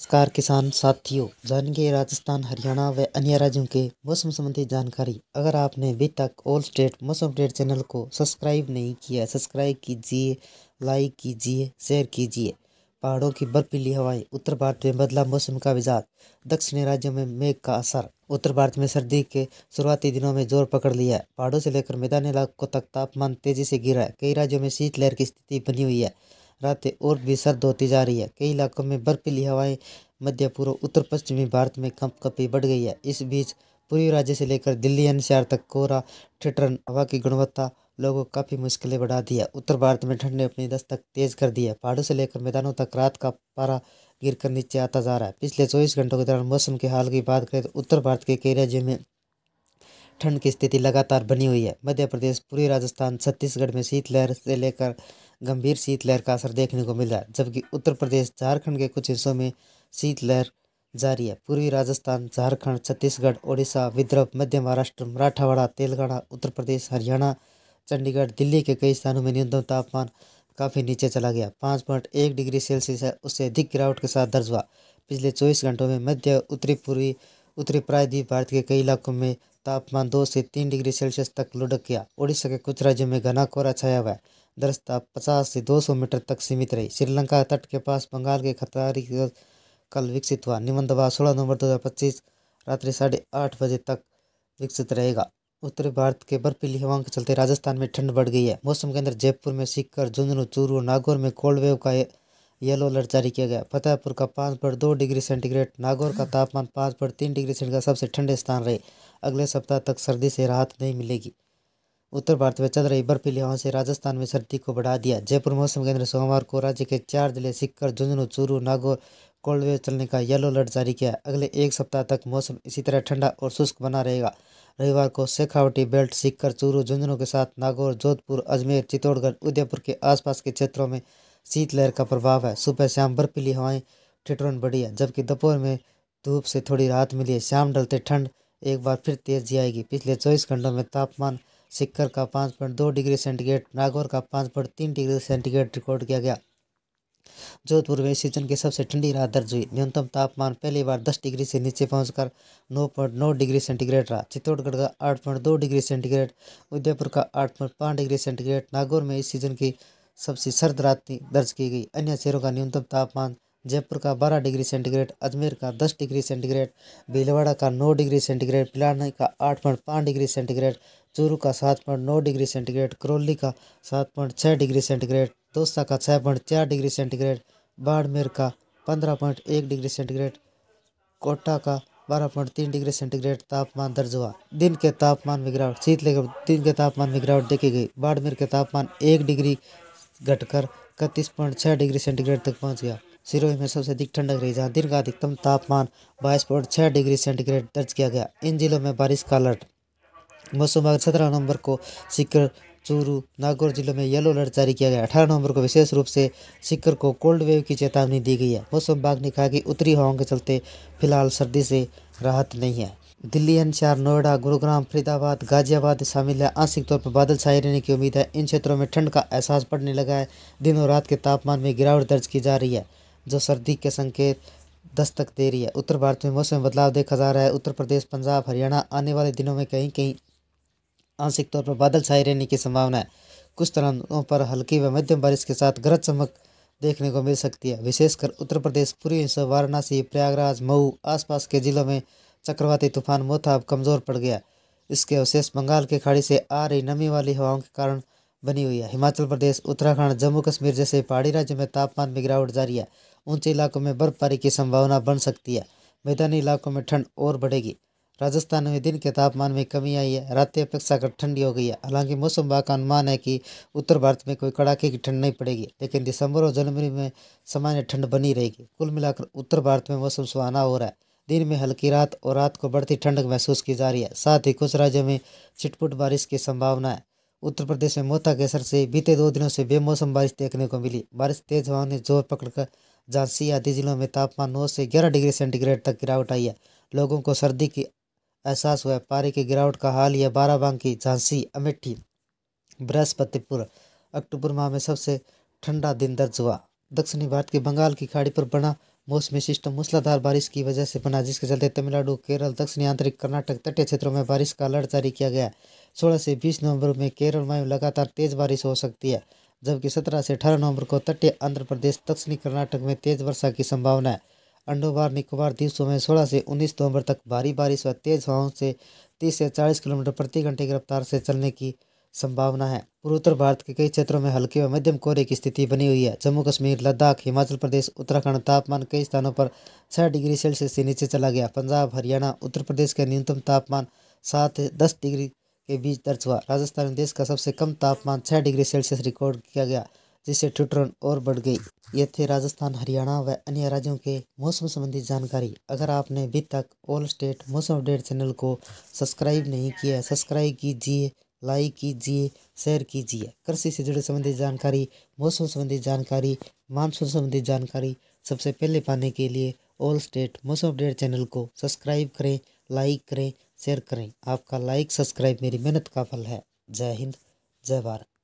नमस्कार किसान साथियों, जानेंगे राजस्थान, हरियाणा व अन्य राज्यों के मौसम संबंधी जानकारी। अगर आपने अभी तक ऑल स्टेट मौसम अपडेट चैनल को सब्सक्राइब नहीं किया, सब्सक्राइब कीजिए, लाइक कीजिए, शेयर कीजिए। पहाड़ों की बर्फीली हवाएं, उत्तर भारत में बदला मौसम का मिजाज, दक्षिणी राज्यों में मेघ का असर। उत्तर भारत में सर्दी के शुरुआती दिनों में जोर पकड़ लिया है। पहाड़ों से लेकर मैदानी इलाकों तक तापमान तेजी से गिरा है। कई राज्यों में शीतलहर की स्थिति बनी हुई है। रातें और भी सर्द होती जा रही है। कई इलाकों में बर्फीली हवाएं, मध्य पूर्व उत्तर पश्चिमी भारत में कंपकपी बढ़ गई है। इस बीच पूर्वी राज्य से लेकर दिल्ली एनसीआर तक कोहरा, ठिठुरन हवा की गुणवत्ता लोगों को काफ़ी मुश्किलें बढ़ा दी है। उत्तर भारत में ठंड ने अपनी दस्तक तेज कर दी है। पहाड़ों से लेकर मैदानों तक रात का पारा गिरकर नीचे आता जा रहा है। पिछले 24 घंटों के दौरान मौसम के हाल की बात करें तो उत्तर भारत के कई राज्यों में ठंड की स्थिति लगातार बनी हुई है। मध्य प्रदेश, पूर्वी राजस्थान, छत्तीसगढ़ में शीतलहर से लेकर गंभीर शीतलहर का असर देखने को मिल रहा है, जबकि उत्तर प्रदेश, झारखंड के कुछ हिस्सों में शीतलहर जारी है। पूर्वी राजस्थान, झारखंड, छत्तीसगढ़, ओडिशा, विदर्भ, मध्य महाराष्ट्र, मराठवाड़ा, तेलंगाना, उत्तर प्रदेश, हरियाणा, चंडीगढ़, दिल्ली के कई स्थानों में न्यूनतम तापमान काफ़ी नीचे चला गया। 5.1 डिग्री सेल्सियस है, उससे अधिक गिरावट के साथ दर्ज हुआ। पिछले 24 घंटों में मध्य उत्तरी प्रायद्वीप भारत के कई इलाकों में तापमान 2 से 3 डिग्री सेल्सियस तक लुढ़क गया। ओडिशा के कुछ राज्यों में घना कोहरा छाया हुआ है। दृश्यता 50 से 200 मीटर तक सीमित रही। श्रीलंका तट के पास बंगाल के खतारी कल विकसित हुआ। निम्न दबाव 16 नवंबर 2025 रात्रि 8:30 बजे तक विकसित रहेगा। उत्तरी भारत के बर्फीली हवाओं के चलते राजस्थान में ठंड बढ़ गई है। मौसम केंद्र जयपुर में सीकर, झुंझुनू, चूरू, नागौर में कोल्ड वेव का येलो अलर्ट जारी किया गया। फतेहपुर का 5.2 डिग्री सेंटीग्रेड, नागौर का तापमान 5.3 डिग्री सेंटीग्रेड का सबसे ठंडे स्थान रहे। अगले सप्ताह तक सर्दी से राहत नहीं मिलेगी। उत्तर भारत में चल रही बर्फीली हवाओं से राजस्थान में सर्दी को बढ़ा दिया। जयपुर मौसम केंद्र सोमवार को राज्य के 4 जिले सीकर, झुंझुनू, चूरू, नागौर कोल्ड वेव चलने का येलो अलर्ट जारी किया है। अगले एक सप्ताह तक मौसम इसी तरह ठंडा और शुष्क बना रहेगा। रविवार को शेखावटी बेल्ट, सीकर, चूरू, झुंझुनू के साथ नागौर, जोधपुर, अजमेर, चित्तौड़गढ़, उदयपुर के आसपास के क्षेत्रों में शीतलहर का प्रभाव है। सुबह शाम बर्फीली हवाएं, ठिठुरन बढ़ी है, जबकि दोपहर में धूप से थोड़ी राहत मिली है। शाम ढलते ठंड एक बार फिर तेजी आएगी। पिछले 24 घंटों में तापमान सीकर का 5.2 डिग्री सेंटीग्रेड, नागौर का 5.3 डिग्री सेंटीग्रेड रिकॉर्ड किया गया। जोधपुर में इस सीजन की सबसे ठंडी रात दर्ज हुई। न्यूनतम तापमान पहली बार 10 डिग्री से नीचे पहुंचकर 9.9 डिग्री सेंटीग्रेड रहा। चित्तौड़गढ़ का 8.2 डिग्री सेंटीग्रेड, उदयपुर का 8.5 डिग्री सेंटीग्रेड, नागौर में इस सीजन की सबसे सर्द रात दर्ज की गई। अन्य शहरों का न्यूनतम तापमान जयपुर का 12 डिग्री सेंटीग्रेड, अजमेर का 10 डिग्री सेंटीग्रेड, भीलवाड़ा का 9 डिग्री सेंटीग्रेड, पिलानी का 8.5 डिग्री सेंटीग्रेड, चूरू का 7.9 डिग्री सेंटीग्रेड, करौली का 7.6 डिग्री सेंटीग्रेड, दौसा का 6.4 डिग्री सेंटीग्रेड, बाड़मेर का 15.1 डिग्री सेंटीग्रेड, कोटा का 12.3 डिग्री सेंटीग्रेड तापमान दर्ज हुआ। दिन के तापमान में गिरावट, शीतलहर दिन के तापमान में गिरावट देखी गई। बाड़मेर के तापमान 1 डिग्री घटकर 31.6 डिग्री सेंटीग्रेड तक पहुंच गया। सिरोही में सबसे अधिक ठंडक रही, जहां दिन का अधिकतम तापमान 22.6 डिग्री सेंटीग्रेड दर्ज किया गया। इन जिलों में बारिश का अलर्ट। मौसम विभाग 17 नवंबर को सीकर, चूरू, नागौर जिलों में येलो अलर्ट जारी किया गया। 18 नवंबर को विशेष रूप से सीकर को कोल्ड वेव की चेतावनी दी गई है। मौसम विभाग ने कहा कि उत्तरी हवाओं के चलते फिलहाल सर्दी से राहत नहीं है। दिल्ली एनसीआर, नोएडा, गुरुग्राम, फरीदाबाद, गाजियाबाद शामिल है। आंशिक तौर पर बादल छाए रहने की उम्मीद है। इन क्षेत्रों में ठंड का एहसास बढ़ने लगा है। दिन और रात के तापमान में गिरावट दर्ज की जा रही है, जो सर्दी के संकेत दस्तक दे रही है। उत्तर भारत में मौसम में बदलाव देखा जा रहा है। उत्तर प्रदेश, पंजाब, हरियाणा आने वाले दिनों में कहीं कहीं आंशिक तौर पर बादल छाए रहने की संभावना है। कुछ स्थानों पर हल्की व मध्यम बारिश के साथ गरज चमक देखने को मिल सकती है। विशेषकर उत्तर प्रदेश, पूर्वी हिस्सा, वाराणसी, प्रयागराज, मऊ आसपास के जिलों में चक्रवाती तूफान मोथा अब कमजोर पड़ गया। इसके अवशेष बंगाल की खाड़ी से आ रही नमी वाली हवाओं के कारण बनी हुई है। हिमाचल प्रदेश, उत्तराखंड, जम्मू कश्मीर जैसे पहाड़ी राज्यों में तापमान में गिरावट जारी है। ऊंचे इलाकों में बर्फबारी की संभावना बन सकती है। मैदानी इलाकों में ठंड और बढ़ेगी। राजस्थान में दिन के तापमान में कमी आई है। रातें अपेक्षाकृत ठंडी हो गई है। हालांकि मौसम विभाग का अनुमान है कि उत्तर भारत में कोई कड़ाके की ठंड नहीं पड़ेगी, लेकिन दिसंबर और जनवरी में सामान्य ठंड बनी रहेगी। कुल मिलाकर उत्तर भारत में मौसम सुहाना हो रहा है। दिन में हल्की रात और रात को बढ़ती ठंडक महसूस की जा रही है। साथ ही कुछ राज्यों में छिटपुट बारिश की संभावना है। उत्तर प्रदेश में मोथा के असर से बीते 2 दिनों से बेमौसम बारिश देखने को मिली। बारिश तेज हवाओं ने जोर पकड़कर झांसी आदि जिलों में तापमान 9 से 11 डिग्री सेंटीग्रेड तक गिरावट आई है। लोगों को सर्दी की एहसास हुआ है। पारे की गिरावट का हाल यह बाराबंकी, झांसी, अमेठी, बृहस्पतिपुर अक्टूबर माह में सबसे ठंडा दिन दर्ज हुआ। दक्षिणी भारत के बंगाल की खाड़ी पर बना मौसमी सिस्टम मूसलाधार बारिश की वजह से बना, जिसके चलते तमिलनाडु, केरल, दक्षिणी आंतरिक कर्नाटक तटीय क्षेत्रों में बारिश का अलर्ट जारी किया गया। 16 से 20 नवंबर में केरल में लगातार तेज बारिश हो सकती है, जबकि 17 से 18 नवंबर को तटीय आंध्र प्रदेश, दक्षिणी कर्नाटक में तेज वर्षा की संभावना है। अंडमान निकोबार द्वीपों में 16 से 19 नवंबर तक भारी बारिश व तेज हवाओं से 30 से 40 किलोमीटर प्रति घंटे की रफ्तार से चलने की संभावना है। पूर्वोत्तर भारत के कई क्षेत्रों में हल्के व मध्यम कोहरे की स्थिति बनी हुई है। जम्मू कश्मीर, लद्दाख, हिमाचल प्रदेश, उत्तराखंड तापमान कई स्थानों पर 6 डिग्री सेल्सियस से नीचे चला गया। पंजाब, हरियाणा, उत्तर प्रदेश का न्यूनतम तापमान 7 से 10 डिग्री के बीच दर्ज हुआ। राजस्थान में देश का सबसे कम तापमान 6 डिग्री सेल्सियस रिकॉर्ड किया गया, जिससे ठिठुरन और बढ़ गई। ये थे राजस्थान, हरियाणा व अन्य राज्यों के मौसम संबंधी जानकारी। अगर आपने अभी तक ऑल स्टेट मौसम अपडेट चैनल को सब्सक्राइब नहीं किया है, सब्सक्राइब कीजिए, लाइक कीजिए, शेयर कीजिए। कृषि से जुड़े संबंधित जानकारी, मौसम संबंधी जानकारी, मानसून संबंधी जानकारी सबसे पहले पाने के लिए ऑल स्टेट मौसम अपडेट चैनल को सब्सक्राइब करें, लाइक करें, शेयर करें। आपका लाइक सब्सक्राइब मेरी मेहनत का फल है। जय हिंद, जय भारत।